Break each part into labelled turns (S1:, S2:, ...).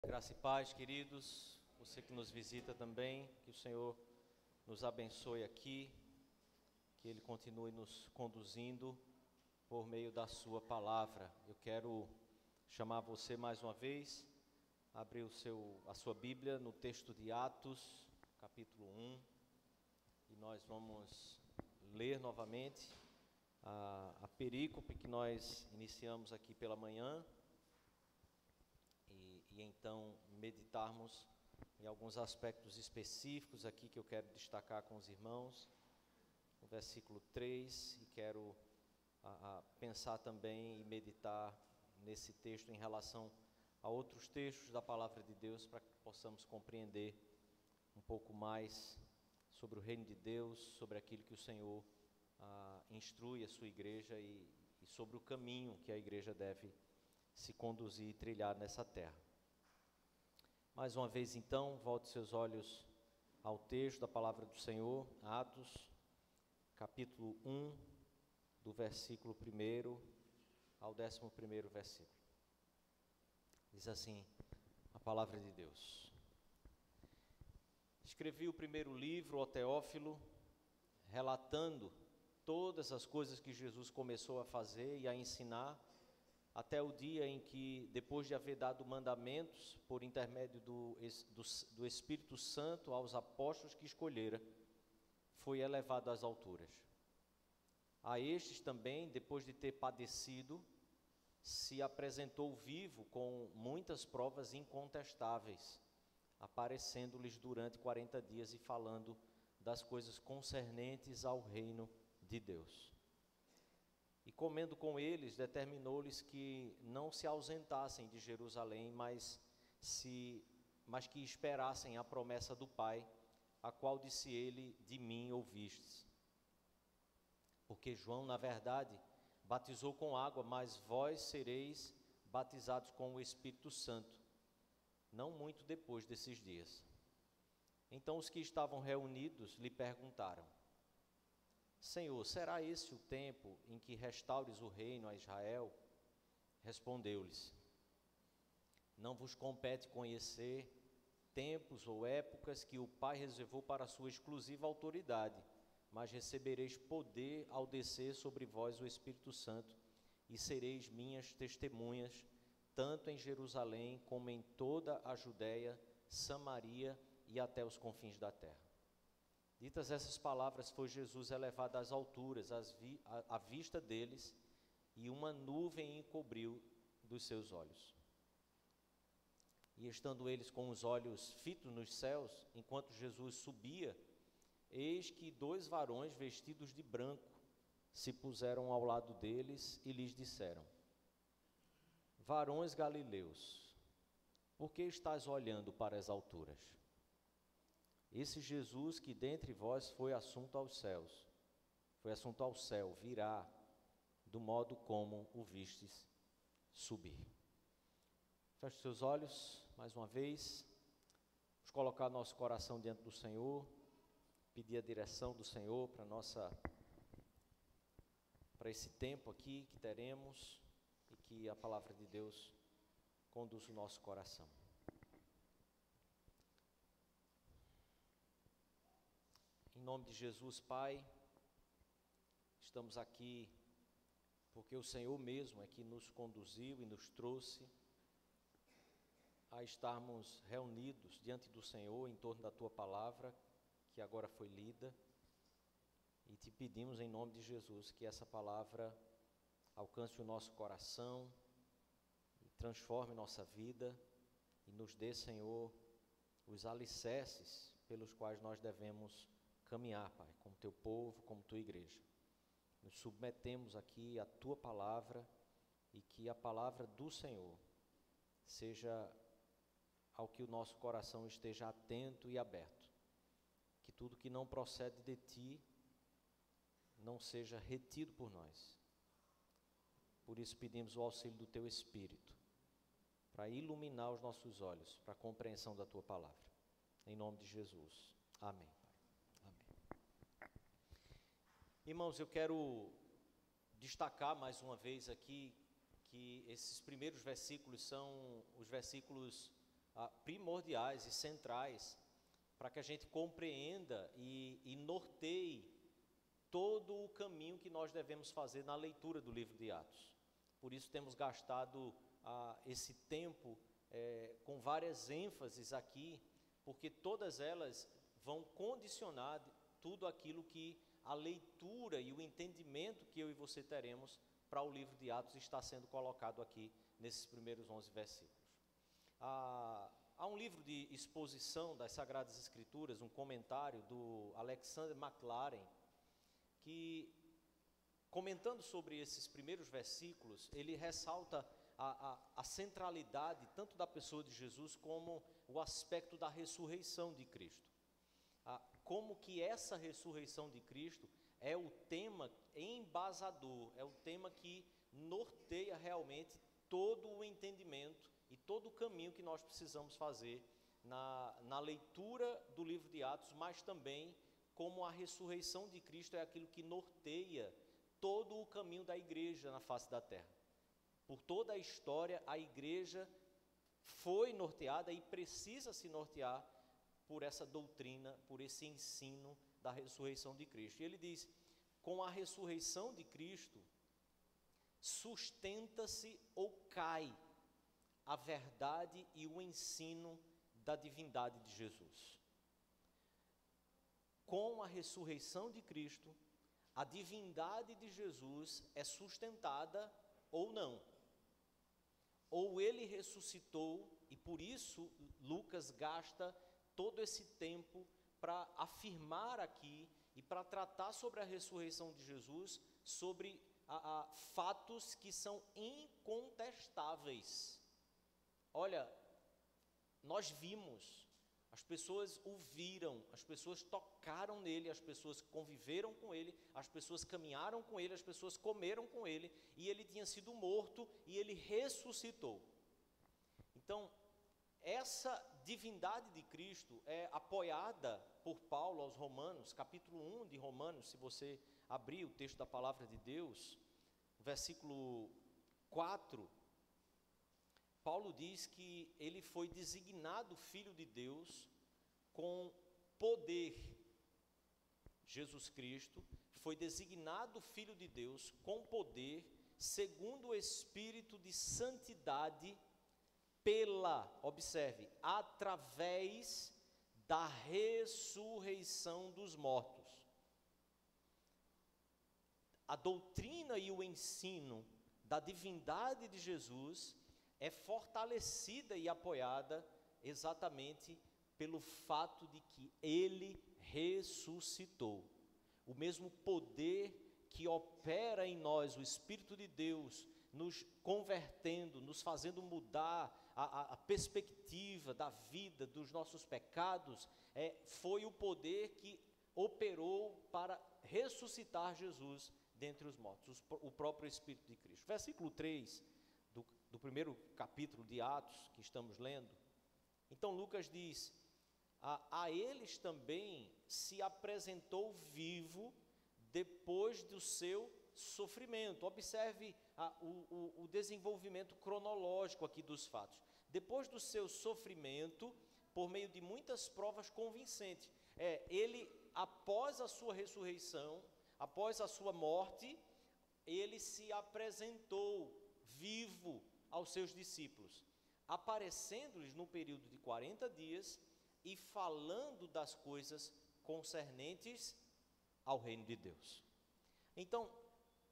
S1: Graça e paz, queridos, você que nos visita também, que o Senhor nos abençoe aqui, que Ele continue nos conduzindo por meio da sua palavra. Eu quero chamar você mais uma vez, abrir a sua Bíblia no texto de Atos, capítulo 1, e nós vamos ler novamente a perícope que nós iniciamos aqui pela manhã, e então meditarmos em alguns aspectos específicos aqui que eu quero destacar com os irmãos, no versículo 3, e quero pensar também e meditar nesse texto em relação a outros textos da palavra de Deus, para que possamos compreender um pouco mais sobre o reino de Deus, sobre aquilo que o Senhor instrui a sua igreja e sobre o caminho que a igreja deve se conduzir e trilhar nessa terra. Mais uma vez então, volte seus olhos ao texto da palavra do Senhor, Atos, capítulo 1, do versículo 1 ao 11º versículo. Diz assim a palavra de Deus: Escrevi o primeiro livro, ó Teófilo, relatando todas as coisas que Jesus começou a fazer e a ensinar, até o dia em que, depois de haver dado mandamentos por intermédio do Espírito Santo aos apóstolos que escolhera, foi elevado às alturas. A estes também, depois de ter padecido, se apresentou vivo com muitas provas incontestáveis, aparecendo-lhes durante 40 dias e falando das coisas concernentes ao reino de Deus. E comendo com eles, determinou-lhes que não se ausentassem de Jerusalém, mas que esperassem a promessa do Pai, a qual disse ele: de mim ouvistes. Porque João, na verdade, batizou com água, mas vós sereis batizados com o Espírito Santo, não muito depois desses dias. Então os que estavam reunidos lhe perguntaram: Senhor, será esse o tempo em que restaures o reino a Israel? Respondeu-lhes: Não vos compete conhecer tempos ou épocas que o Pai reservou para a sua exclusiva autoridade, mas recebereis poder ao descer sobre vós o Espírito Santo, e sereis minhas testemunhas, tanto em Jerusalém como em toda a Judéia, Samaria e até os confins da terra. Ditas essas palavras, foi Jesus elevado às alturas, à vista deles, e uma nuvem encobriu dos seus olhos. E estando eles com os olhos fitos nos céus, enquanto Jesus subia, eis que 2 varões vestidos de branco se puseram ao lado deles e lhes disseram: Varões galileus, por que estáis olhando para as alturas? Esse Jesus que dentre vós foi assunto ao céu, virá do modo como o vistes subir. Feche os seus olhos, mais uma vez, vamos colocar nosso coração diante do Senhor, pedir a direção do Senhor para esse tempo aqui que teremos, e que a palavra de Deus conduza o nosso coração. Em nome de Jesus, Pai, estamos aqui porque o Senhor mesmo é que nos conduziu e nos trouxe a estarmos reunidos diante do Senhor em torno da Tua palavra, que agora foi lida, e te pedimos em nome de Jesus que essa palavra alcance o nosso coração, e transforme nossa vida, e nos dê, Senhor, os alicerces pelos quais nós devemos caminhar, Pai, como Teu povo, como Tua igreja. Nos submetemos aqui à Tua palavra, e que a palavra do Senhor seja ao que o nosso coração esteja atento e aberto. Que tudo que não procede de Ti não seja retido por nós. Por isso pedimos o auxílio do Teu Espírito, para iluminar os nossos olhos, para a compreensão da Tua palavra. Em nome de Jesus. Amém. Amém. Irmãos, eu quero destacar mais uma vez aqui que esses primeiros versículos são os versículos primordiais e centrais para que a gente compreenda e norteie todo o caminho que nós devemos fazer na leitura do livro de Atos. Por isso temos gastado esse tempo com várias ênfases aqui, porque todas elas vão condicionar tudo aquilo que a leitura e o entendimento que eu e você teremos para o livro de Atos está sendo colocado aqui nesses primeiros 11 versículos. Há um livro de exposição das Sagradas Escrituras, um comentário do Alexander MacLaren, que, comentando sobre esses primeiros versículos, ele ressalta a centralidade tanto da pessoa de Jesus como o aspecto da ressurreição de Cristo. Como que essa ressurreição de Cristo é o tema embasador, é o tema que norteia realmente todo o entendimento e todo o caminho que nós precisamos fazer na leitura do livro de Atos, mas também como a ressurreição de Cristo é aquilo que norteia todo o caminho da igreja na face da terra. Por toda a história, a igreja foi norteada e precisa se nortear por essa doutrina, por esse ensino da ressurreição de Cristo. E ele diz, com a ressurreição de Cristo, sustenta-se ou cai a verdade e o ensino da divindade de Jesus. Com a ressurreição de Cristo, a divindade de Jesus é sustentada ou não. Ou ele ressuscitou, e por isso Lucas gasta todo esse tempo para afirmar aqui e para tratar sobre a ressurreição de Jesus, sobre fatos que são incontestáveis. Olha, nós vimos, as pessoas o viram, as pessoas tocaram nele, as pessoas conviveram com ele, as pessoas caminharam com ele, as pessoas comeram com ele, e ele tinha sido morto e ele ressuscitou. Então, essa divindade de Cristo é apoiada por Paulo aos Romanos, capítulo 1 de Romanos, se você abrir o texto da palavra de Deus, versículo 4, Paulo diz que ele foi designado Filho de Deus com poder. Jesus Cristo foi designado Filho de Deus com poder, segundo o Espírito de santidade, observe, através da ressurreição dos mortos. A doutrina e o ensino da divindade de Jesus é fortalecida e apoiada exatamente pelo fato de que ele ressuscitou. O mesmo poder que opera em nós, o Espírito de Deus, nos convertendo, nos fazendo mudar a perspectiva da vida, dos nossos pecados, foi o poder que operou para ressuscitar Jesus dentre os mortos, o próprio Espírito de Cristo. Versículo 3 do primeiro capítulo de Atos, que estamos lendo. Então Lucas diz, a eles também se apresentou vivo depois do seu sofrimento. Observe o desenvolvimento cronológico aqui dos fatos. Depois do seu sofrimento, por meio de muitas provas convincentes, ele, após a sua ressurreição, após a sua morte, ele se apresentou vivo aos seus discípulos, aparecendo-lhes no período de 40 dias e falando das coisas concernentes ao reino de Deus. Então,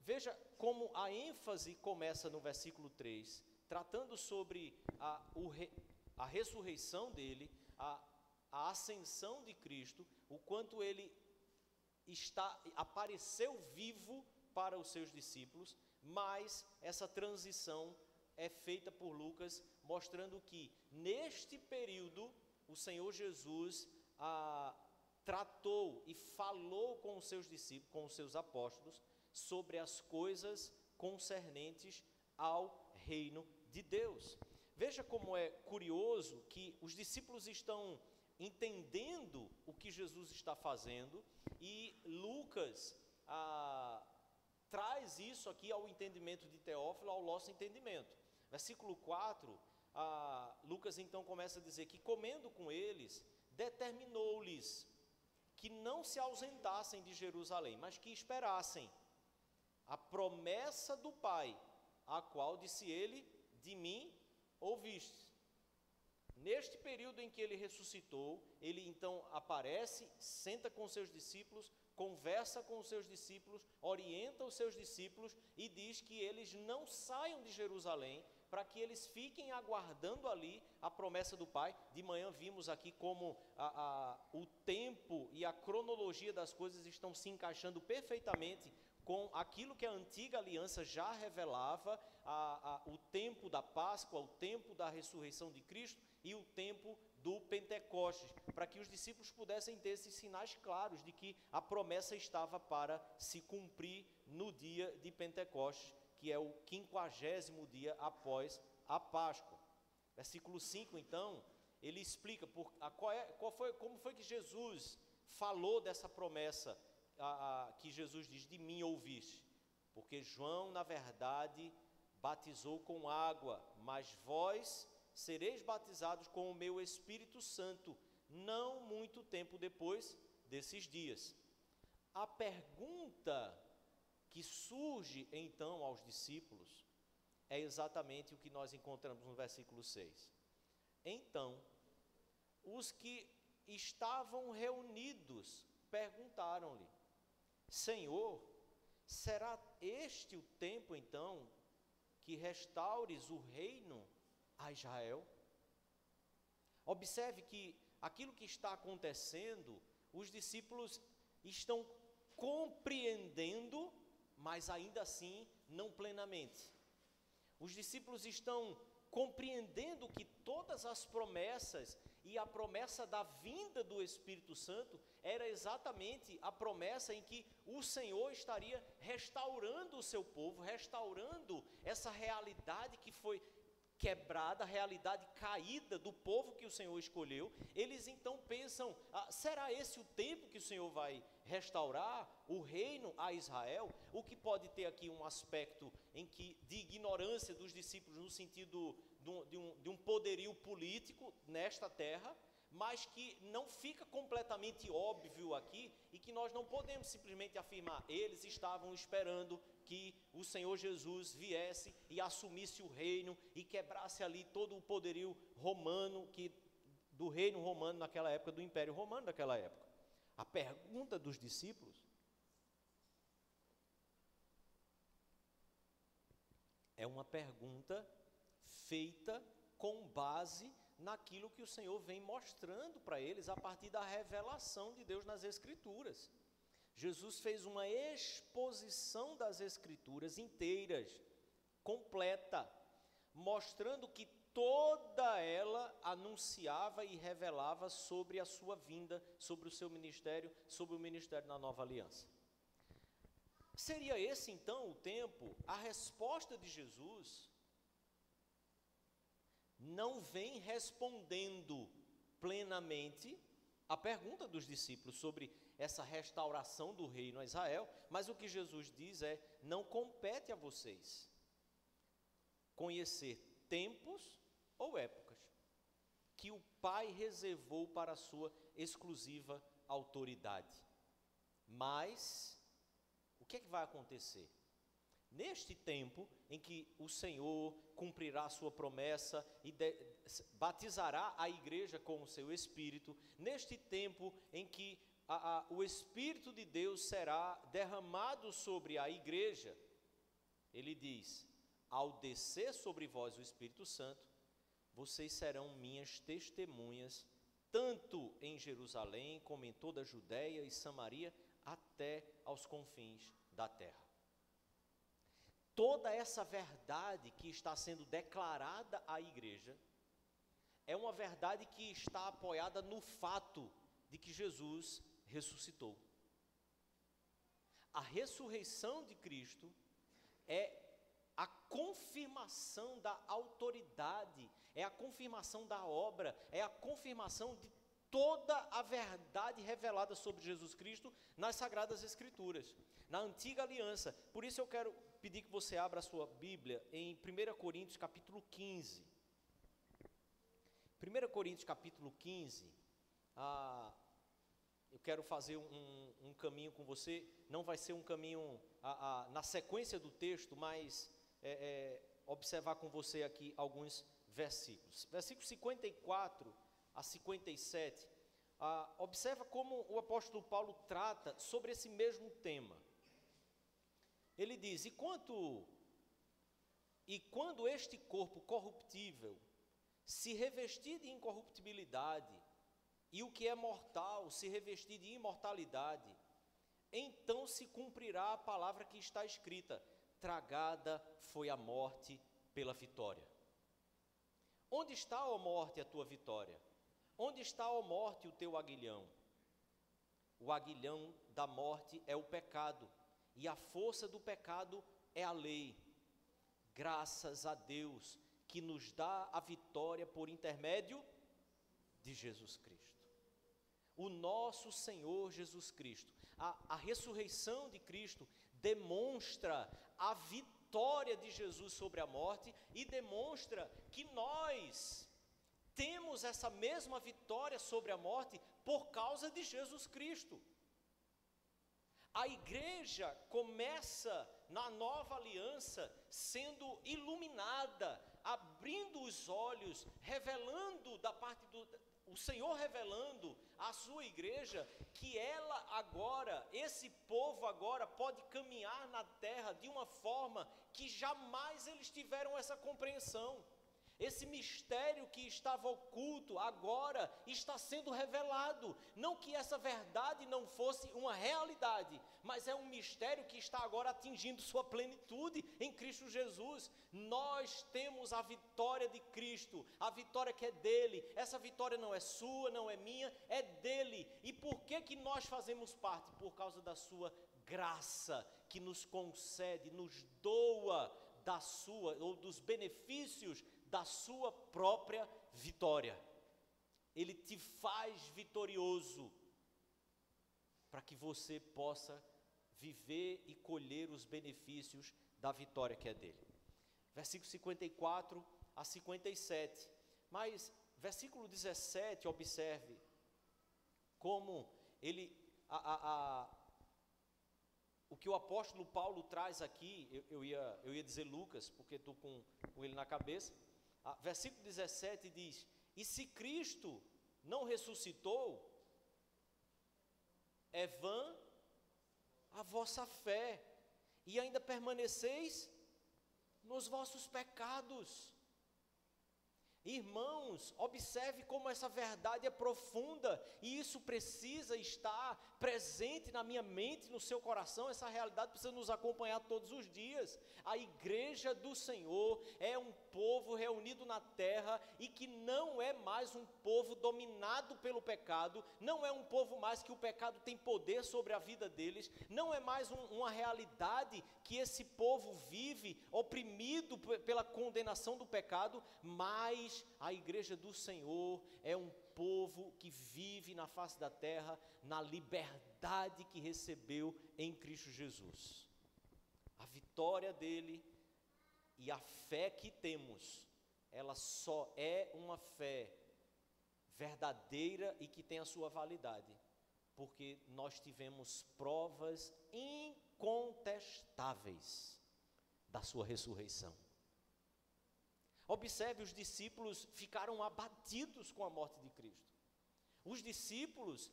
S1: veja como a ênfase começa no versículo 3, tratando sobre a ressurreição dele, a ascensão de Cristo, o quanto ele apareceu vivo para os seus discípulos, mas essa transição é feita por Lucas, mostrando que neste período o Senhor Jesus tratou e falou com os seus discípulos, com os seus apóstolos, sobre as coisas concernentes ao reino de Deus. Veja como é curioso que os discípulos estão entendendo o que Jesus está fazendo, e Lucas traz isso aqui ao entendimento de Teófilo, ao nosso entendimento. Versículo 4, Lucas então começa a dizer que comendo com eles, determinou-lhes que não se ausentassem de Jerusalém, mas que esperassem a promessa do Pai, a qual disse ele, de mim ouviste. Neste período em que ele ressuscitou, ele então aparece, senta com seus discípulos, conversa com os seus discípulos, orienta os seus discípulos e diz que eles não saiam de Jerusalém, para que eles fiquem aguardando ali a promessa do Pai. De manhã vimos aqui como o tempo e a cronologia das coisas estão se encaixando perfeitamente com aquilo que a antiga aliança já revelava, o tempo da Páscoa, o tempo da ressurreição de Cristo e o tempo do Pentecostes, para que os discípulos pudessem ter esses sinais claros de que a promessa estava para se cumprir no dia de Pentecostes, que é o 50º dia após a Páscoa. Versículo 5, então, ele explica como foi que Jesus falou dessa promessa, que Jesus diz, de mim ouviste. Porque João, na verdade, batizou com água, mas vós sereis batizados com o meu Espírito Santo, não muito tempo depois desses dias. A pergunta que surge então aos discípulos é exatamente o que nós encontramos no versículo 6. Então, os que estavam reunidos perguntaram-lhe: Senhor, será este o tempo então que restaures o reino a Israel? Observe que aquilo que está acontecendo, os discípulos estão compreendendo, mas ainda assim não plenamente. Os discípulos estão compreendendo que todas as promessas e a promessa da vinda do Espírito Santo era exatamente a promessa em que o Senhor estaria restaurando o seu povo, restaurando essa realidade que foi quebrada, a realidade caída do povo que o Senhor escolheu. Eles então pensam, será esse o tempo que o Senhor vai restaurar o reino a Israel? O que pode ter aqui um aspecto de ignorância dos discípulos no sentido de um poderio político nesta terra, mas que não fica completamente óbvio aqui, e que nós não podemos simplesmente afirmar, eles estavam esperando que o Senhor Jesus viesse e assumisse o reino e quebrasse ali todo o poderio romano, do reino romano naquela época, do Império Romano daquela época. A pergunta dos discípulos é uma pergunta feita com base naquilo que o Senhor vem mostrando para eles a partir da revelação de Deus nas Escrituras. Jesus fez uma exposição das Escrituras inteiras, completa, mostrando que toda ela anunciava e revelava sobre a sua vinda, sobre o seu ministério, sobre o ministério na Nova Aliança. Seria esse então o tempo? A resposta de Jesus não vem respondendo plenamente a pergunta dos discípulos sobre essa restauração do reino a Israel, mas o que Jesus diz é: não compete a vocês conhecer tempos ou épocas que o Pai reservou para a sua exclusiva autoridade. Mas o que é que vai acontecer? Neste tempo em que o Senhor cumprirá a sua promessa e batizará a igreja com o seu Espírito, neste tempo em que o Espírito de Deus será derramado sobre a igreja, ele diz: ao descer sobre vós o Espírito Santo, vocês serão minhas testemunhas, tanto em Jerusalém como em toda a Judéia e Samaria, até aos confins da terra. Toda essa verdade que está sendo declarada à igreja é uma verdade que está apoiada no fato de que Jesus ressuscitou. A ressurreição de Cristo é a confirmação da autoridade, é a confirmação da obra, é a confirmação de toda a verdade revelada sobre Jesus Cristo nas Sagradas Escrituras, na Antiga Aliança. Por isso eu quero pedir que você abra a sua Bíblia em 1 Coríntios capítulo 15. 1 Coríntios capítulo 15, eu quero fazer um caminho com você, não vai ser um caminho na sequência do texto, mas observar com você aqui alguns versículos. Versículos 54 a 57, observa como o apóstolo Paulo trata sobre esse mesmo tema. Ele diz, e quando este corpo corruptível se revestir de incorruptibilidade, e o que é mortal se revestir de imortalidade, então se cumprirá a palavra que está escrita, tragada foi a morte pela vitória. Onde está, ó morte, a tua vitória? Onde está, ó morte, o teu aguilhão? O aguilhão da morte é o pecado, e a força do pecado é a lei. Graças a Deus, que nos dá a vitória por intermédio de Jesus Cristo. O nosso Senhor Jesus Cristo, a ressurreição de Cristo demonstra a vitória de Jesus sobre a morte e demonstra que nós temos essa mesma vitória sobre a morte por causa de Jesus Cristo. A igreja começa na nova aliança sendo iluminada, abrindo os olhos, revelando da parte o Senhor revelando à sua igreja que ela agora, esse povo agora pode caminhar na terra de uma forma que jamais eles tiveram essa compreensão. Esse mistério que estava oculto agora está sendo revelado. Não que essa verdade não fosse uma realidade, mas é um mistério que está agora atingindo sua plenitude em Cristo Jesus. Nós temos a vitória de Cristo, a vitória que é dele. Essa vitória não é sua, não é minha, é dele. E por que nós fazemos parte? Por causa da sua graça, que nos concede, nos doa da sua, ou dos benefícios da sua própria vitória. Ele te faz vitorioso para que você possa viver e colher os benefícios da vitória que é dele. Versículo 54 a 57. Mas versículo 17, observe como ele o que o apóstolo Paulo traz aqui, eu ia dizer Lucas, porque estou com ele na cabeça. Versículo 17 diz, e se Cristo não ressuscitou, é vã a vossa fé, e ainda permaneceis nos vossos pecados. Irmãos, observe como essa verdade é profunda, e isso precisa estar presente na minha mente, no seu coração. Essa realidade precisa nos acompanhar todos os dias. A igreja do Senhor é um povo reunido na terra, e que não é mais um povo dominado pelo pecado, não é um povo mais que o pecado tem poder sobre a vida deles, não é mais uma realidade que esse povo vive oprimido pela condenação do pecado, mas a igreja do Senhor é um povo que vive na face da terra na liberdade que recebeu em Cristo Jesus. A vitória dele e a fé que temos, ela só é uma fé verdadeira e que tem a sua validade, porque nós tivemos provas incontestáveis da sua ressurreição. Observe, os discípulos ficaram abatidos com a morte de Cristo. Os discípulos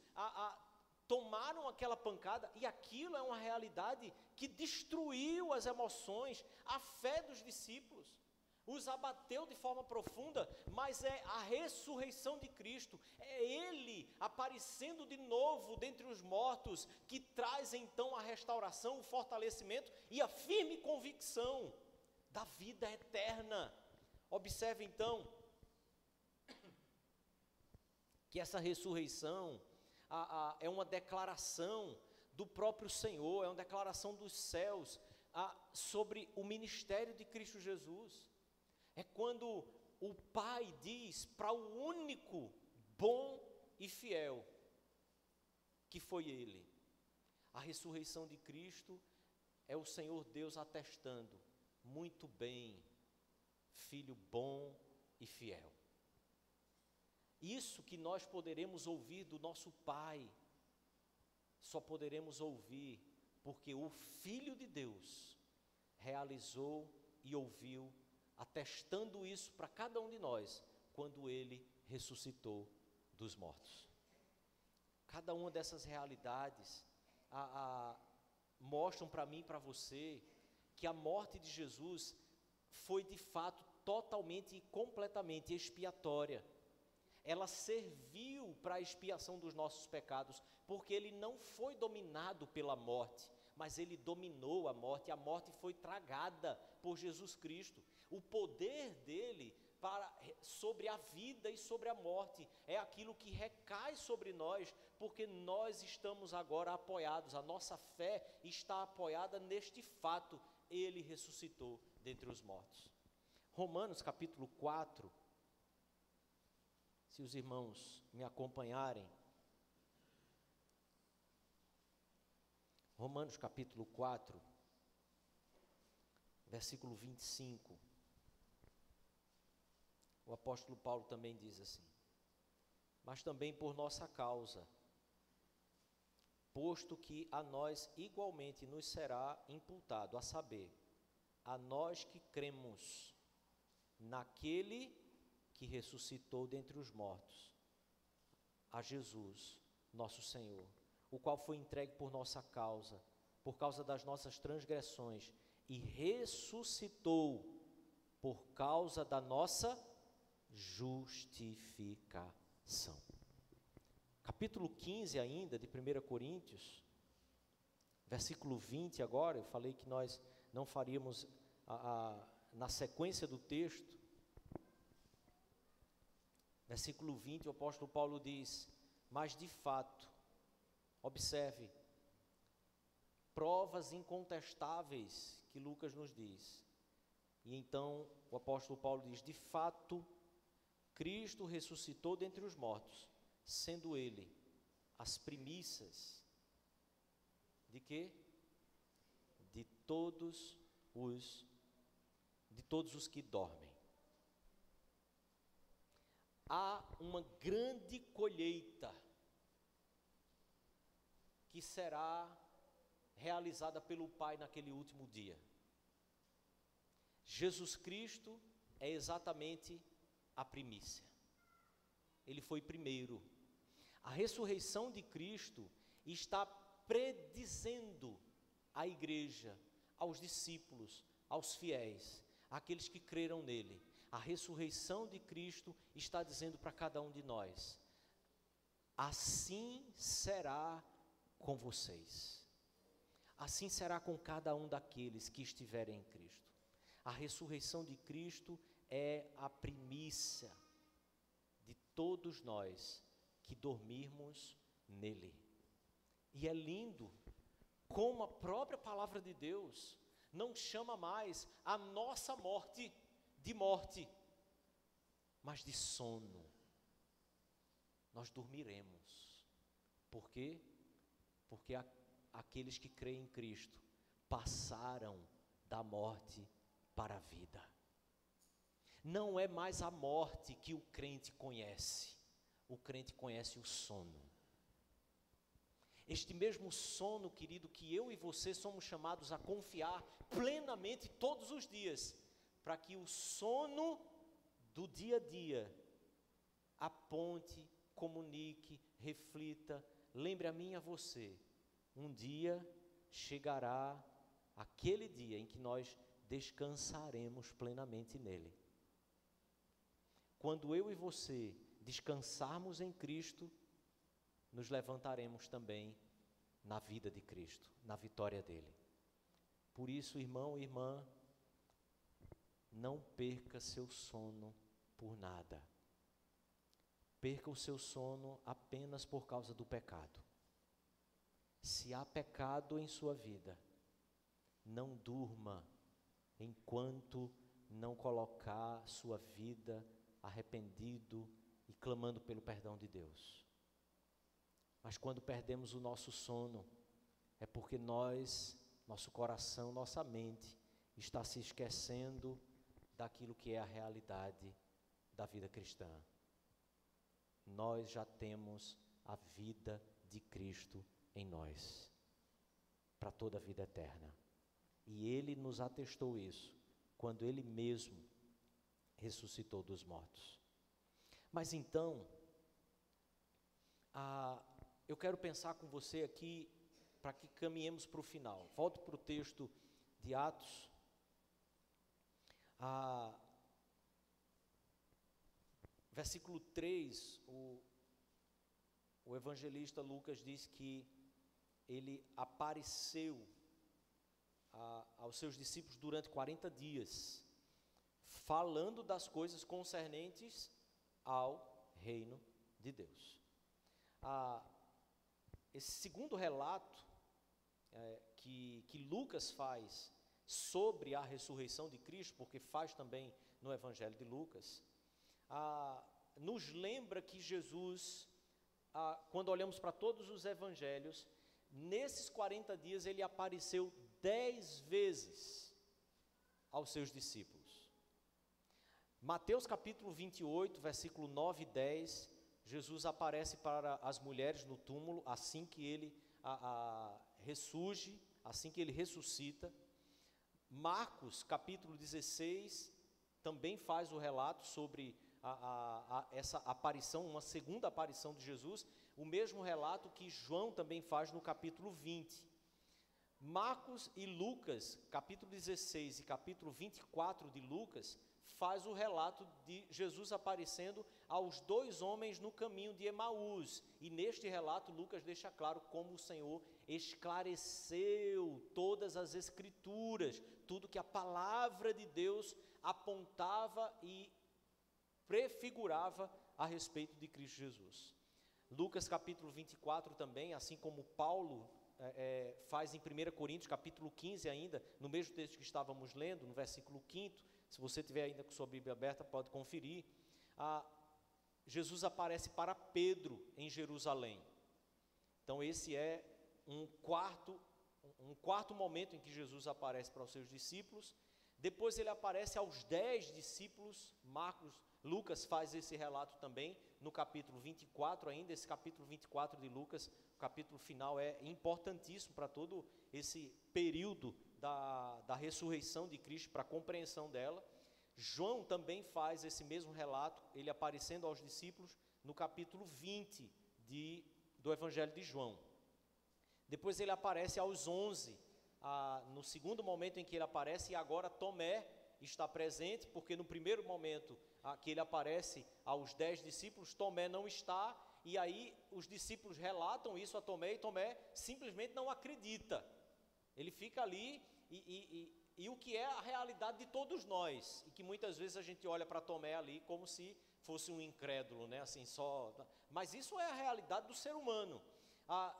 S1: tomaram aquela pancada, e aquilo é uma realidade que destruiu as emoções, a fé dos discípulos, os abateu de forma profunda, mas é a ressurreição de Cristo, é Ele aparecendo de novo dentre os mortos, que traz então a restauração, o fortalecimento e a firme convicção da vida eterna. Observe então, que essa ressurreição é uma declaração do próprio Senhor, é uma declaração dos céus sobre o ministério de Cristo Jesus. É quando o Pai diz para o único bom e fiel, que foi Ele. A ressurreição de Cristo é o Senhor Deus atestando, muito bem, filho bom e fiel. Isso que nós poderemos ouvir do nosso Pai, só poderemos ouvir porque o Filho de Deus realizou e ouviu, atestando isso para cada um de nós, quando Ele ressuscitou dos mortos. Cada uma dessas realidades mostram para mim e para você que a morte de Jesus foi de fato totalmente e completamente expiatória. Ela serviu para a expiação dos nossos pecados, porque Ele não foi dominado pela morte, mas Ele dominou a morte foi tragada por Jesus Cristo. O poder dEle sobre a vida e sobre a morte é aquilo que recai sobre nós, porque nós estamos agora apoiados, a nossa fé está apoiada neste fato: Ele ressuscitou dentre os mortos. Romanos capítulo 4, se os irmãos me acompanharem, Romanos capítulo 4, versículo 25, o apóstolo Paulo também diz assim: mas também por nossa causa, posto que a nós igualmente nos será imputado, a saber, a nós que cremos naquele que ressuscitou dentre os mortos, a Jesus, nosso Senhor, o qual foi entregue por nossa causa, por causa das nossas transgressões, e ressuscitou por causa da nossa justificação. Capítulo 15 ainda, de 1 Coríntios, versículo 20 agora, eu falei que nós não faríamos na sequência do texto. Versículo 20, o apóstolo Paulo diz: mas de fato, observe, provas incontestáveis que Lucas nos diz. E então o apóstolo Paulo diz: de fato, Cristo ressuscitou dentre os mortos, sendo Ele as primícias de quê? De todos os que dormem. Há uma grande colheita que será realizada pelo Pai naquele último dia. Jesus Cristo é exatamente a primícia. Ele foi primeiro. A ressurreição de Cristo está predizendo à igreja, aos discípulos, aos fiéis, àqueles que creram nele. A ressurreição de Cristo está dizendo para cada um de nós: assim será com vocês, assim será com cada um daqueles que estiverem em Cristo. A ressurreição de Cristo é a primícia de todos nós que dormirmos nele. E é lindo como a própria palavra de Deus não chama mais a nossa morte de morte, mas de sono. Nós dormiremos. Por quê? Porque aqueles que creem em Cristo passaram da morte para a vida. Não é mais a morte que o crente conhece. O crente conhece o sono. Este mesmo sono, querido, que eu e você somos chamados a confiar plenamente todos os dias, para que o sono do dia a dia aponte, comunique, reflita, lembre a mim e a você, um dia chegará aquele dia em que nós descansaremos plenamente nele. Quando eu e você descansarmos em Cristo, nos levantaremos também na vida de Cristo, na vitória dele. Por isso, irmão e irmã, não perca seu sono por nada. Perca o seu sono apenas por causa do pecado. Se há pecado em sua vida, não durma enquanto não colocar sua vida arrependido e clamando pelo perdão de Deus. Mas quando perdemos o nosso sono, é porque nosso coração, nossa mente, está se esquecendo daquilo que é a realidade da vida cristã. nós já temos a vida de Cristo em nós, para toda a vida eterna. E Ele nos atestou isso, quando Ele mesmo ressuscitou dos mortos. Mas então, eu quero pensar com você aqui, para que caminhemos para o final. Volto para o texto de Atos. Versículo 3, o evangelista Lucas diz que ele apareceu aos seus discípulos durante 40 dias, falando das coisas concernentes ao reino de Deus. Esse segundo relato que Lucas faz sobre a ressurreição de Cristo, porque faz também no Evangelho de Lucas, nos lembra que Jesus, quando olhamos para todos os evangelhos, nesses 40 dias ele apareceu 10 vezes aos seus discípulos. Mateus capítulo 28, versículo 9 e 10, Jesus aparece para as mulheres no túmulo, assim que ele ressurge, assim que ele ressuscita. Marcos capítulo 16 também faz o relato sobre essa aparição, uma segunda aparição de Jesus, o mesmo relato que João também faz no capítulo 20. Marcos e Lucas, capítulo 16 e capítulo 24 de Lucas, faz o relato de Jesus aparecendo aos dois homens no caminho de Emaús. E neste relato Lucas deixa claro como o Senhor esclareceu todas as escrituras, tudo que a palavra de Deus apontava e prefigurava a respeito de Cristo Jesus. Lucas capítulo 24 também, assim como Paulo faz em 1 Coríntios capítulo 15 ainda, no mesmo texto que estávamos lendo, no versículo 5º, se você tiver ainda com sua Bíblia aberta, pode conferir. Jesus aparece para Pedro em Jerusalém. Então esse é um quarto momento em que Jesus aparece para os seus discípulos. Depois ele aparece aos 10 discípulos. Lucas faz esse relato também no capítulo 24 ainda. Esse capítulo 24 de Lucas, o capítulo final, é importantíssimo para todo esse período da ressurreição de Cristo, para a compreensão dela. João também faz esse mesmo relato, ele aparecendo aos discípulos no capítulo 20 do Evangelho de João. Depois ele aparece aos 11, no segundo momento em que ele aparece, e agora Tomé está presente, porque no primeiro momento que ele aparece aos 10 discípulos, Tomé não está, e aí os discípulos relatam isso a Tomé, e Tomé simplesmente não acredita. Ele fica ali, e o que é a realidade de todos nós, e que muitas vezes a gente olha para Tomé ali como se fosse um incrédulo, né? Assim, mas isso é a realidade do ser humano.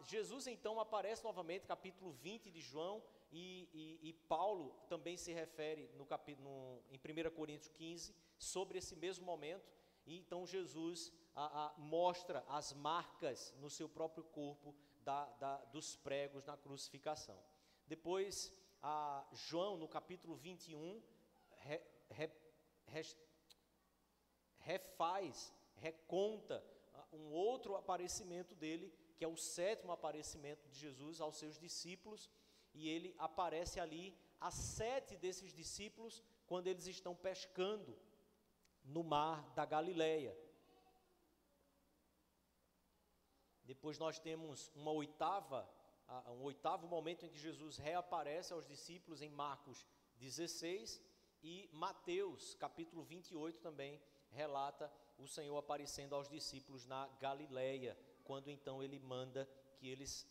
S1: Jesus então aparece novamente, capítulo 20 de João, e Paulo também se refere em 1 Coríntios 15, sobre esse mesmo momento. E então Jesus mostra as marcas no seu próprio corpo dos pregos na crucificação. Depois, João, no capítulo 21, reconta um outro aparecimento dele, que é o 7º aparecimento de Jesus aos seus discípulos, e ele aparece ali a 7 desses discípulos quando eles estão pescando no mar da Galileia. Depois nós temos um oitavo momento em que Jesus reaparece aos discípulos em Marcos 16, e Mateus capítulo 28 também relata o Senhor aparecendo aos discípulos na Galileia, quando então ele manda que eles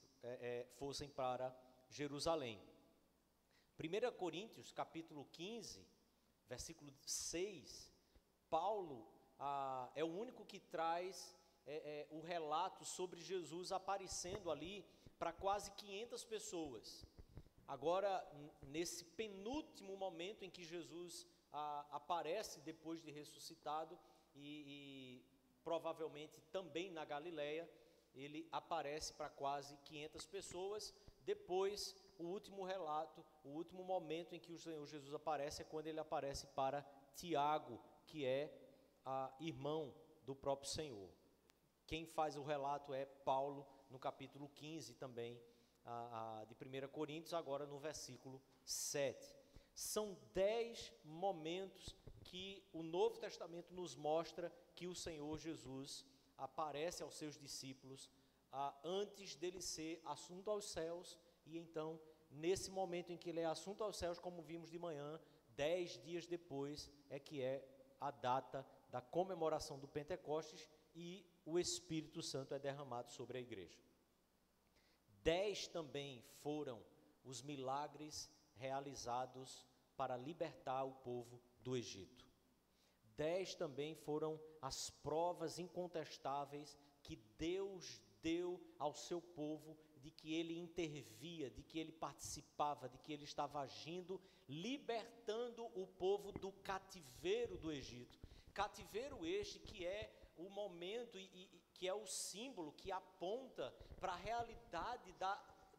S1: fossem para Jerusalém. 1 Coríntios capítulo 15, versículo 6, Paulo é o único que traz o relato sobre Jesus aparecendo ali para quase 500 pessoas. Agora, nesse penúltimo momento em que Jesus aparece depois de ressuscitado, e provavelmente também na Galileia, ele aparece para quase 500 pessoas. Depois, o último relato, o último momento em que o Senhor Jesus aparece é quando ele aparece para Tiago, que é irmão do próprio Senhor. Quem faz o relato é Paulo, no capítulo 15 também, de 1 Coríntios, agora no versículo 7. São 10 momentos que o Novo Testamento nos mostra que o Senhor Jesus aparece aos seus discípulos antes dele ser assunto aos céus, e então, nesse momento em que ele é assunto aos céus, como vimos de manhã, 10 dias depois é que é a data da comemoração do Pentecostes e o Espírito Santo é derramado sobre a igreja. 10 também foram os milagres realizados para libertar o povo do Egito. 10 também foram as provas incontestáveis que Deus deu ao seu povo, de que ele intervia, de que ele participava, de que ele estava agindo, libertando o povo do cativeiro do Egito. Cativeiro este que é o momento e que é o símbolo que aponta para a realidade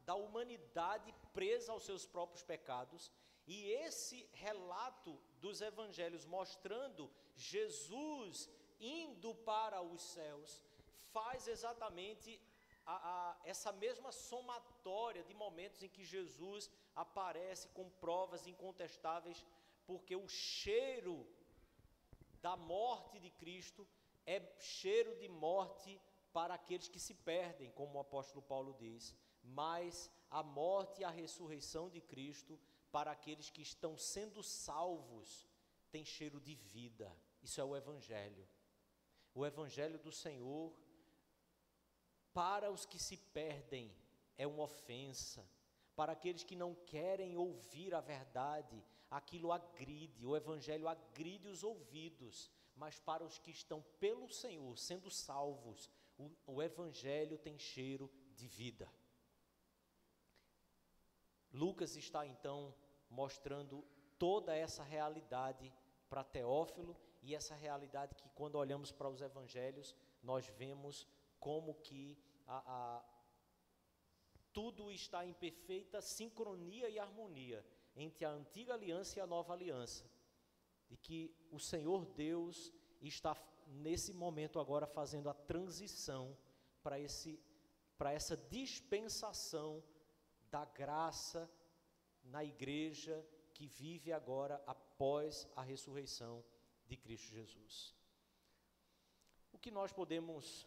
S1: da humanidade presa aos seus próprios pecados. E esse relato dos evangelhos mostrando Jesus indo para os céus faz exatamente essa mesma somatória de momentos em que Jesus aparece com provas incontestáveis, porque o cheiro da morte de Cristo é cheiro de morte para aqueles que se perdem, como o apóstolo Paulo diz, mas a morte e a ressurreição de Cristo para aqueles que estão sendo salvos tem cheiro de vida. Isso é o Evangelho. O Evangelho do Senhor, para os que se perdem, é uma ofensa. Para aqueles que não querem ouvir a verdade, aquilo agride, o Evangelho agride os ouvidos. Mas para os que estão pelo Senhor, sendo salvos, o Evangelho tem cheiro de vida. Lucas está então mostrando toda essa realidade para Teófilo, e essa realidade que, quando olhamos para os evangelhos, nós vemos como que tudo está em perfeita sincronia e harmonia entre a antiga aliança e a nova aliança, e que o Senhor Deus está nesse momento agora fazendo a transição para essa dispensação da graça na igreja que vive agora após a ressurreição de Cristo Jesus. O que nós podemos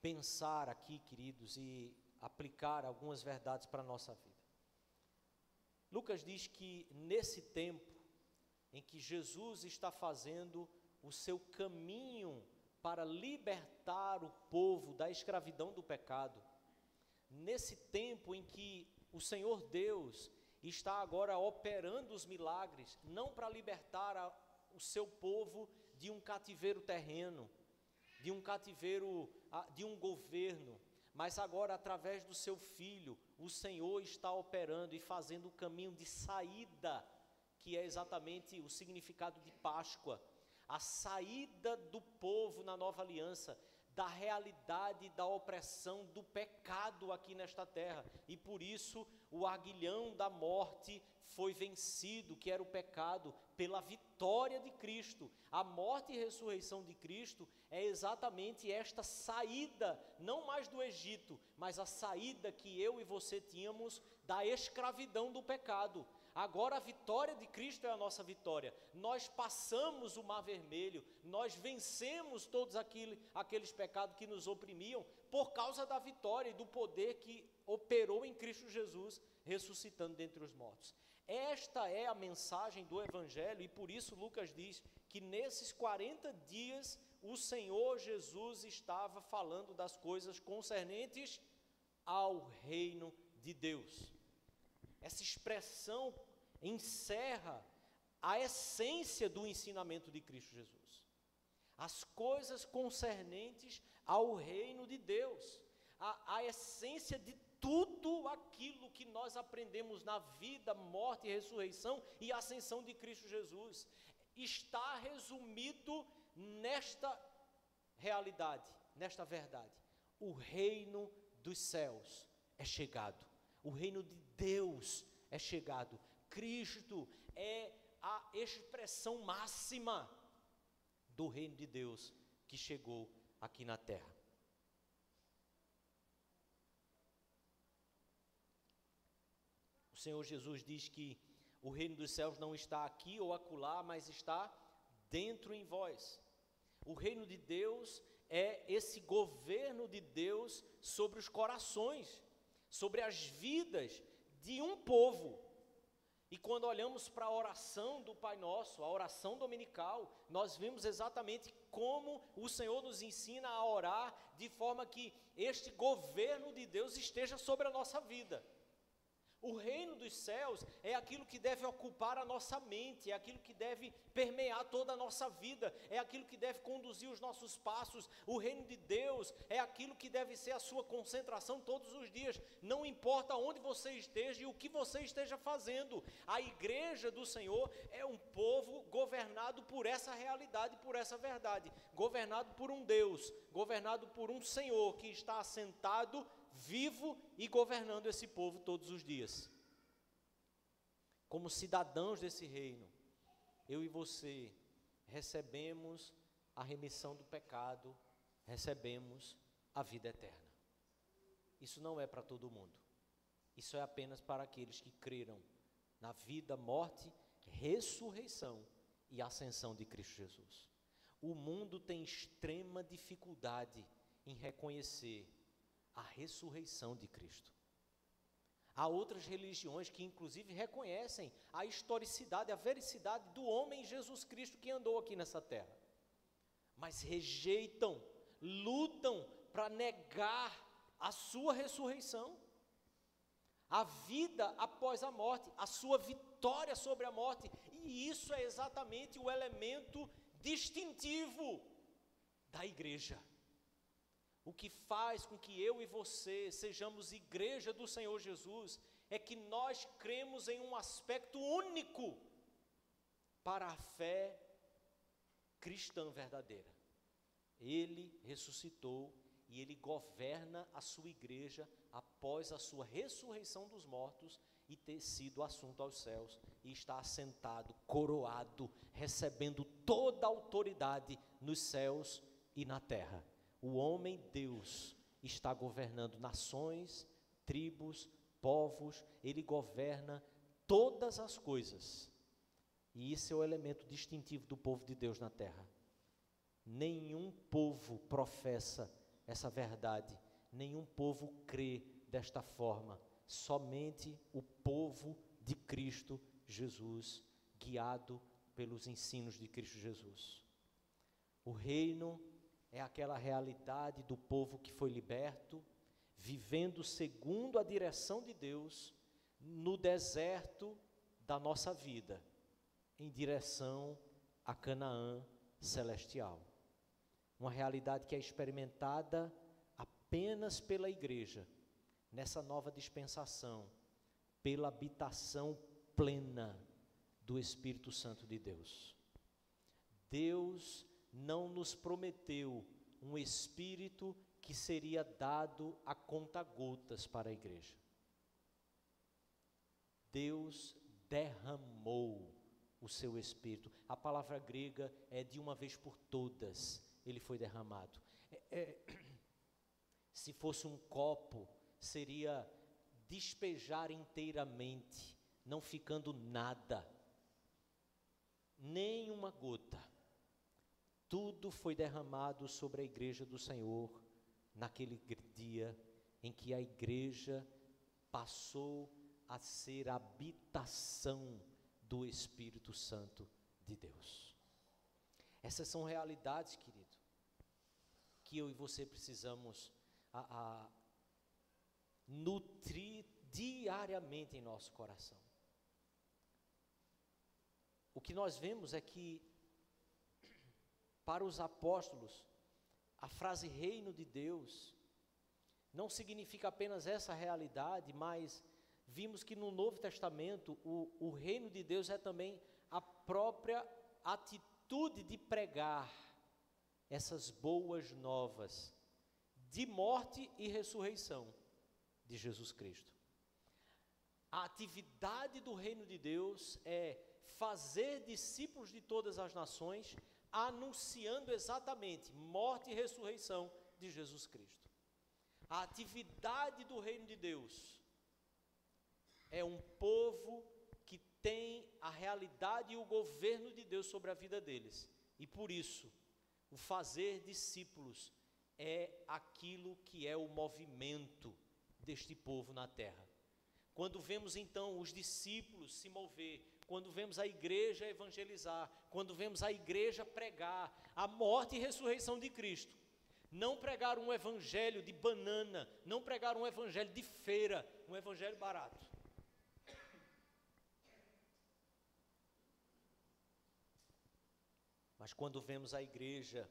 S1: pensar aqui, queridos, e aplicar algumas verdades para a nossa vida? Lucas diz que nesse tempo em que Jesus está fazendo o seu caminho para libertar o povo da escravidão do pecado, nesse tempo em que o Senhor Deus está agora operando os milagres, não para libertar o seu povo de um cativeiro terreno, de um cativeiro, de um governo, mas agora através do seu Filho, o Senhor está operando e fazendo o caminho de saída, que é exatamente o significado de Páscoa, a saída do povo na nova aliança, da realidade da opressão do pecado aqui nesta terra, e por isso o aguilhão da morte foi vencido, que era o pecado, pela vitória de Cristo. A morte e ressurreição de Cristo é exatamente esta saída, não mais do Egito, mas a saída que eu e você tínhamos da escravidão do pecado. Agora a vitória de Cristo é a nossa vitória. Nós passamos o Mar Vermelho, nós vencemos todos aqueles pecados que nos oprimiam por causa da vitória e do poder que operou em Cristo Jesus, ressuscitando dentre os mortos. Esta é a mensagem do Evangelho, e por isso Lucas diz que nesses 40 dias o Senhor Jesus estava falando das coisas concernentes ao reino de Deus. Essa expressão encerra a essência do ensinamento de Cristo Jesus. As coisas concernentes ao reino de Deus. A essência de tudo aquilo que nós aprendemos na vida, morte e ressurreição e ascensão de Cristo Jesus está resumido nesta realidade, nesta verdade. O reino dos céus é chegado. O reino de Deus é chegado. Cristo é a expressão máxima do reino de Deus que chegou aqui na terra. O Senhor Jesus diz que o reino dos céus não está aqui ou acolá, mas está dentro em vós. O reino de Deus é esse governo de Deus sobre os corações, sobre as vidas de um povo. E quando olhamos para a oração do Pai Nosso, a oração dominical, nós vemos exatamente como o Senhor nos ensina a orar de forma que este governo de Deus esteja sobre a nossa vida. O reino dos céus é aquilo que deve ocupar a nossa mente, é aquilo que deve permear toda a nossa vida, é aquilo que deve conduzir os nossos passos. O reino de Deus é aquilo que deve ser a sua concentração todos os dias, não importa onde você esteja e o que você esteja fazendo. A igreja do Senhor é um povo governado por essa realidade, por essa verdade, governado por um Deus, governado por um Senhor que está assentado, vivo e governando esse povo todos os dias. Como cidadãos desse reino, eu e você recebemos a remissão do pecado, recebemos a vida eterna. Isso não é para todo mundo. Isso é apenas para aqueles que creram na vida, morte, ressurreição e ascensão de Cristo Jesus. O mundo tem extrema dificuldade em reconhecer a ressurreição de Cristo. Há outras religiões que inclusive reconhecem a historicidade, a vericidade do homem Jesus Cristo que andou aqui nessa terra, mas rejeitam, lutam para negar a sua ressurreição, a vida após a morte, a sua vitória sobre a morte. E isso é exatamente o elemento distintivo da igreja. O que faz com que eu e você sejamos igreja do Senhor Jesus é que nós cremos em um aspecto único para a fé cristã verdadeira. Ele ressuscitou e Ele governa a sua igreja após a sua ressurreição dos mortos e ter sido assunto aos céus, e está assentado, coroado, recebendo toda a autoridade nos céus e na terra. O homem Deus está governando nações, tribos, povos, Ele governa todas as coisas. E isso é o elemento distintivo do povo de Deus na terra. Nenhum povo professa essa verdade, nenhum povo crê desta forma. Somente o povo de Cristo Jesus, guiado pelos ensinos de Cristo Jesus. O reino é aquela realidade do povo que foi liberto, vivendo segundo a direção de Deus, no deserto da nossa vida, em direção a Canaã celestial. Uma realidade que é experimentada apenas pela igreja, nessa nova dispensação, pela habitação plena do Espírito Santo de Deus. Deus não nos prometeu um Espírito que seria dado a conta-gotas para a igreja. Deus derramou o seu Espírito. A palavra grega é de uma vez por todas, ele foi derramado. Se fosse um copo, seria despejar inteiramente, não ficando nada, nem uma gota. Tudo foi derramado sobre a igreja do Senhor, naquele dia em que a igreja passou a ser a habitação do Espírito Santo de Deus. Essas são realidades, querido, que eu e você precisamos nutrir diariamente em nosso coração. O que nós vemos é que, para os apóstolos, a frase reino de Deus não significa apenas essa realidade, mas vimos que no Novo Testamento o reino de Deus é também a própria atitude de pregar essas boas novas de morte e ressurreição de Jesus Cristo. A atividade do reino de Deus é fazer discípulos de todas as nações, anunciando exatamente morte e ressurreição de Jesus Cristo. A atividade do reino de Deus é um povo que tem a realidade e o governo de Deus sobre a vida deles. E por isso, o fazer discípulos é aquilo que é o movimento deste povo na terra. Quando vemos então os discípulos se mover, quando vemos a igreja evangelizar, quando vemos a igreja pregar a morte e ressurreição de Cristo, não pregar um evangelho de banana, não pregar um evangelho de feira, um evangelho barato. Mas quando vemos a igreja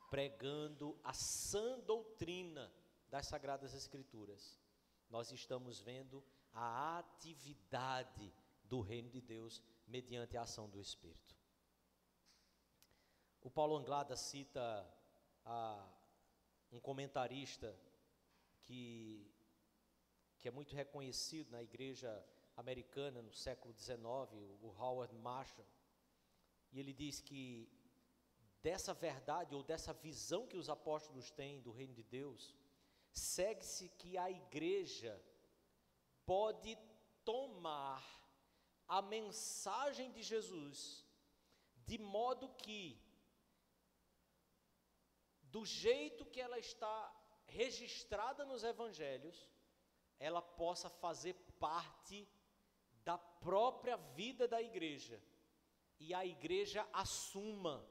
S1: pregando a sã doutrina das Sagradas Escrituras, nós estamos vendo a atividade do reino de Deus mediante a ação do Espírito. O Paulo Anglada cita um comentarista que é muito reconhecido na igreja americana no século XIX, o Howard Marshall, e ele diz que dessa verdade ou dessa visão que os apóstolos têm do reino de Deus, segue-se que a igreja pode tomar a mensagem de Jesus de modo que, do jeito que ela está registrada nos evangelhos, ela possa fazer parte da própria vida da igreja, e a igreja assuma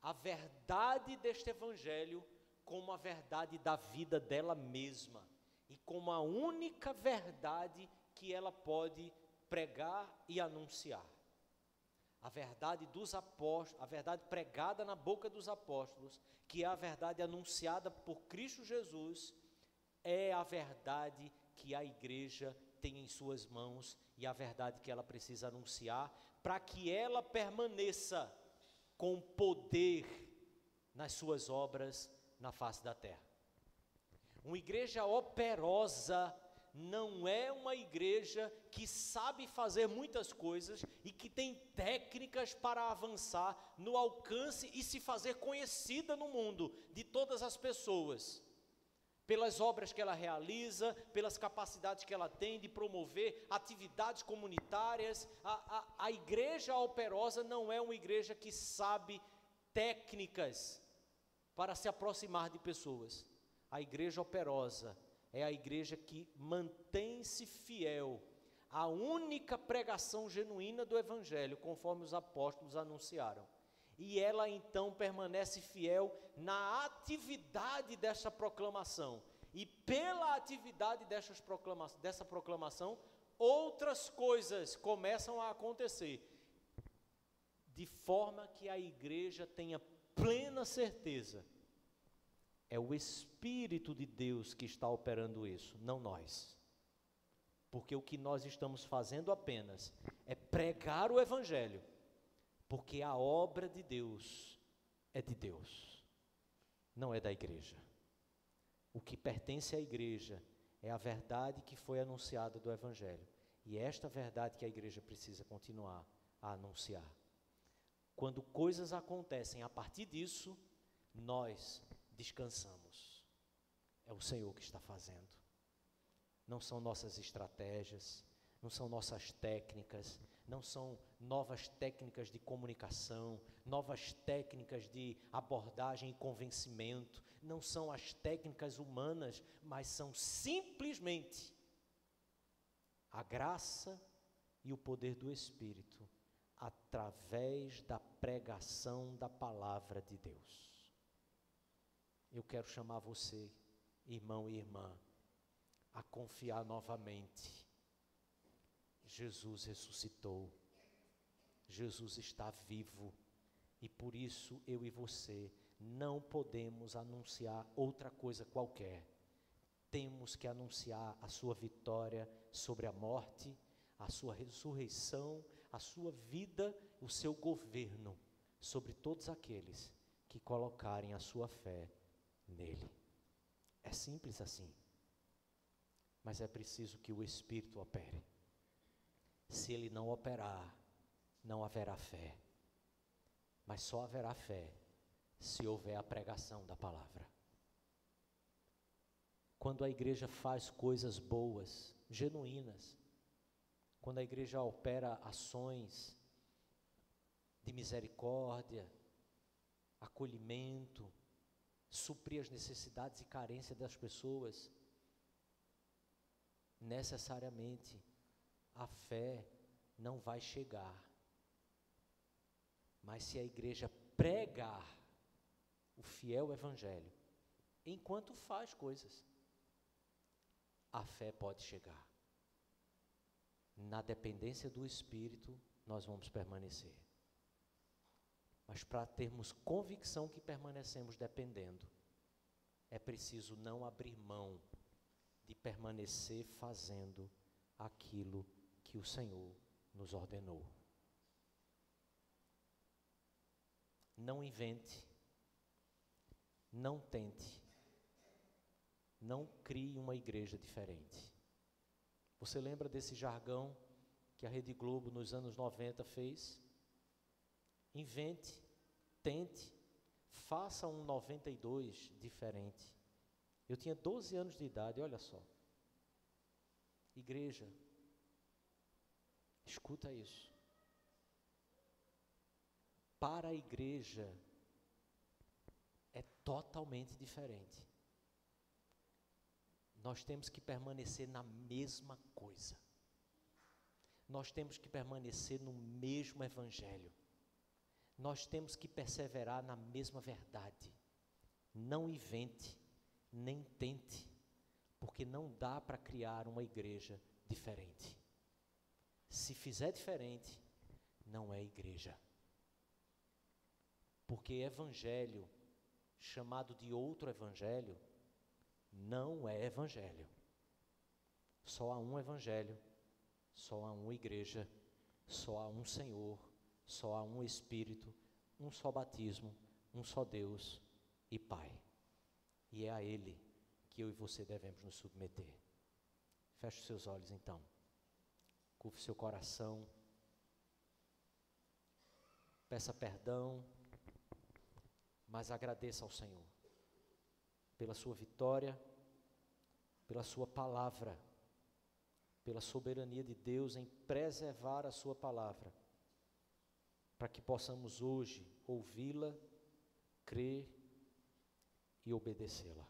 S1: a verdade deste evangelho como a verdade da vida dela mesma, e como a única verdade que ela pode pregar e anunciar. A verdade dos apóstolos, a verdade pregada na boca dos apóstolos, que é a verdade anunciada por Cristo Jesus, é a verdade que a igreja tem em suas mãos e a verdade que ela precisa anunciar para que ela permaneça com poder nas suas obras na face da terra. Uma igreja operosa não é uma igreja que sabe fazer muitas coisas e que tem técnicas para avançar no alcance e se fazer conhecida no mundo de todas as pessoas, pelas obras que ela realiza, pelas capacidades que ela tem de promover atividades comunitárias. A igreja operosa não é uma igreja que sabe técnicas para se aproximar de pessoas. A igreja operosa é a igreja que mantém-se fiel à única pregação genuína do evangelho, conforme os apóstolos anunciaram. E ela então permanece fiel na atividade dessa proclamação. E pela atividade dessa proclamação, outras coisas começam a acontecer, de forma que a igreja tenha plena certeza. É o Espírito de Deus que está operando isso, não nós. Porque o que nós estamos fazendo apenas é pregar o evangelho, porque a obra de Deus é de Deus, não é da igreja. O que pertence à igreja é a verdade que foi anunciada do evangelho, e é esta verdade que a igreja precisa continuar a anunciar. Quando coisas acontecem a partir disso, nós descansamos. É o Senhor que está fazendo. Não são nossas estratégias, não são nossas técnicas, não são novas técnicas de comunicação, novas técnicas de abordagem e convencimento, não são as técnicas humanas, mas são simplesmente a graça e o poder do Espírito, através da pregação da palavra de Deus. Eu quero chamar você, irmão e irmã, a confiar novamente. Jesus ressuscitou, Jesus está vivo, e por isso eu e você não podemos anunciar outra coisa qualquer. Temos que anunciar a sua vitória sobre a morte, a sua ressurreição, a sua vida, o seu governo sobre todos aqueles que colocarem a sua fé nele. É simples assim, mas é preciso que o Espírito opere. Se ele não operar, não haverá fé. Mas só haverá fé se houver a pregação da palavra. Quando a igreja faz coisas boas, genuínas, quando a igreja opera ações de misericórdia, acolhimento, suprir as necessidades e carências das pessoas, necessariamente a fé não vai chegar. Mas se a igreja pregar o fiel evangelho, enquanto faz coisas, a fé pode chegar. Na dependência do Espírito, nós vamos permanecer. Mas para termos convicção que permanecemos dependendo, é preciso não abrir mão de permanecer fazendo aquilo que o Senhor nos ordenou. Não invente, não tente, não crie uma igreja diferente. Você lembra desse jargão que a Rede Globo nos anos 90 fez? Invente, tente, faça um 92 diferente. Eu tinha 12 anos de idade, olha só. Igreja, escuta isso. Para a igreja é totalmente diferente. Nós temos que permanecer na mesma coisa. Nós temos que permanecer no mesmo evangelho. Nós temos que perseverar na mesma verdade. Não invente, nem tente, porque não dá para criar uma igreja diferente. Se fizer diferente, não é igreja. Porque evangelho, chamado de outro evangelho, não é evangelho. Só há um evangelho, só há uma igreja, só há um Senhor, só há um Espírito, um só batismo, um só Deus e Pai. E é a Ele que eu e você devemos nos submeter. Feche os seus olhos então. Curve seu coração. Peça perdão, mas agradeça ao Senhor pela sua vitória, pela sua palavra, pela soberania de Deus em preservar a sua palavra, para que possamos hoje ouvi-la, crer e obedecê-la.